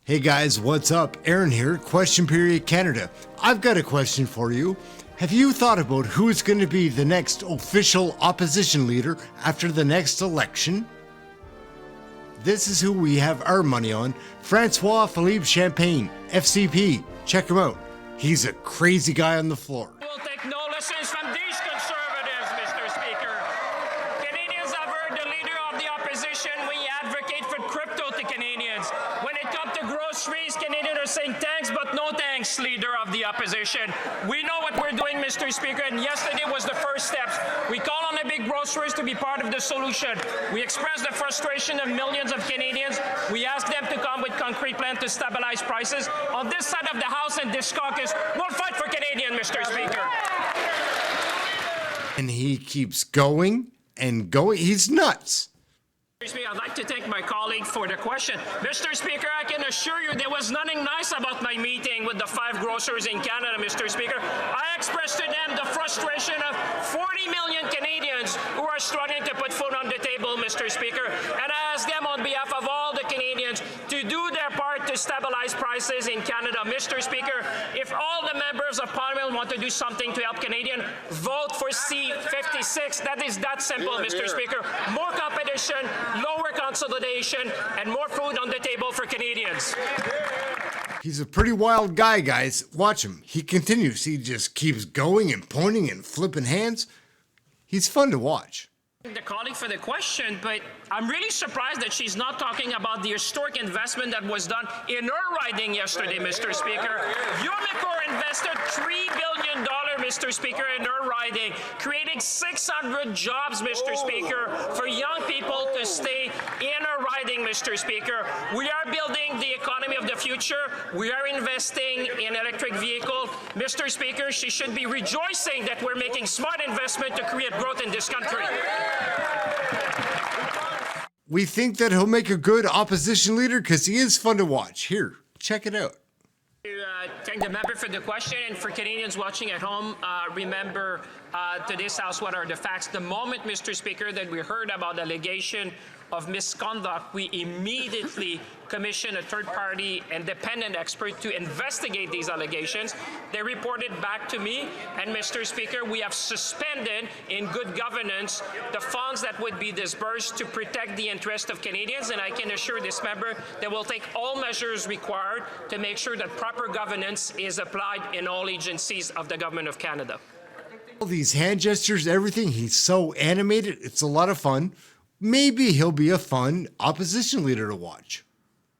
Hey guys, what's up? Ehren here, Question Period Canada. I've got a question for you. Have you thought about who's going to be the next official opposition leader after the next election? This is who we have our money on. Francois Philippe Champagne, FCP. Check him out. He's a crazy guy on the floor. We'll take no lessons from these conservatives, Mr. Speaker. Canadians have heard the leader of the opposition. We advocate for crypto to Canadians. When it comes to groceries, Canadians are saying thanks, but no thanks, leader of the opposition. We know what we're doing, Mr. Speaker, and yesterday was the first steps. We call on the big grocers to be part of the solution. We express the frustration of millions of Canadians. We ask them to come with concrete plans to stabilize prices. On this side of the House and this caucus, we'll fight for Canadians, Mr. Speaker. And he keeps going and going. He's nuts. Mr. Speaker, I'd like to thank my colleague for the question. Mr. Speaker, I can assure you there was nothing nice about my meeting with the 5 grocers in Canada, Mr. Speaker. I expressed to them the frustration of 40 million Canadians who are struggling to put food on the table, Mr. Speaker. And I asked them on behalf of all the Canadians to do their part to stabilize prices in Canada. Mr. Speaker, if all the members of Parliament want to do something to help Canadians, vote for C-56. That is that simple, Mr. Speaker. More competition, lower consolidation, and more food on the table for Canadians. He's a pretty wild guy, guys. Watch him. He continues. He just keeps going and pointing and flipping hands. He's fun to watch. The colleague for the question, but I'm really surprised that she's not talking about the historic investment that was done in her riding yesterday, Mr. Speaker. Umicore invested $3 billion, Mr. Speaker, in her riding, creating 600 jobs, Mr. Speaker, for young people to stay in her riding, Mr. Speaker. We are building the economy of the future. We are investing in electric vehicles. Mr. Speaker, she should be rejoicing that we're making smart investment to create growth in this country. We think that he'll make a good opposition leader because he is fun to watch. Here, check it out. Thank the member for the question, and for Canadians watching at home, remember to this House what are the facts. The moment, Mr. Speaker, that we heard about the allegation of misconduct, we immediately commissioned a third-party independent expert to investigate these allegations. They reported back to me, and Mr. Speaker, we have suspended, in good governance, the funds that would be disbursed to protect the interest of Canadians, and I can assure this member that we'll take all measures required to make sure that proper governance is applied in all agencies of the Government of Canada. All these hand gestures, everything, he's so animated. It's a lot of fun. Maybe he'll be a fun opposition leader to watch.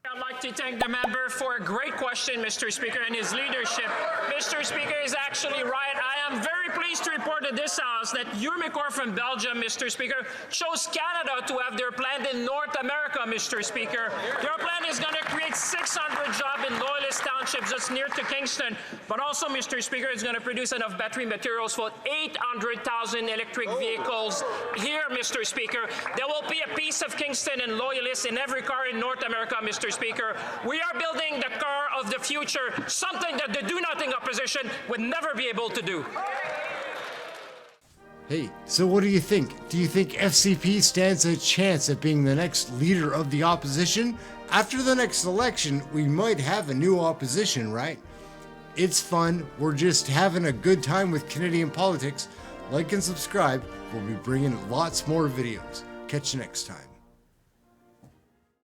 I'd like to thank the member for a great question, Mr. Speaker, and his leadership. Mr. Speaker is actually right. I am very pleased to report to this House that Umicore from Belgium, Mr. Speaker, chose Canada to have their plant in North America, Mr. Speaker. Their plant is going to create 600 jobs in Loyalist Township, just near to Kingston. But also, Mr. Speaker, it's going to produce enough battery materials for 800,000 electric vehicles here, Mr. Speaker. There will be a piece of Kingston and Loyalist in every car in North America, Mr. Speaker. We are building the car of the future, something that the do-nothing opposition would never be able to do. Hey, so what do you think? Do you think FCP stands a chance at being the next leader of the opposition? After the next election, we might have a new opposition, right? It's fun. We're just having a good time with Canadian politics. Like and subscribe. We'll be bringing lots more videos. Catch you next time.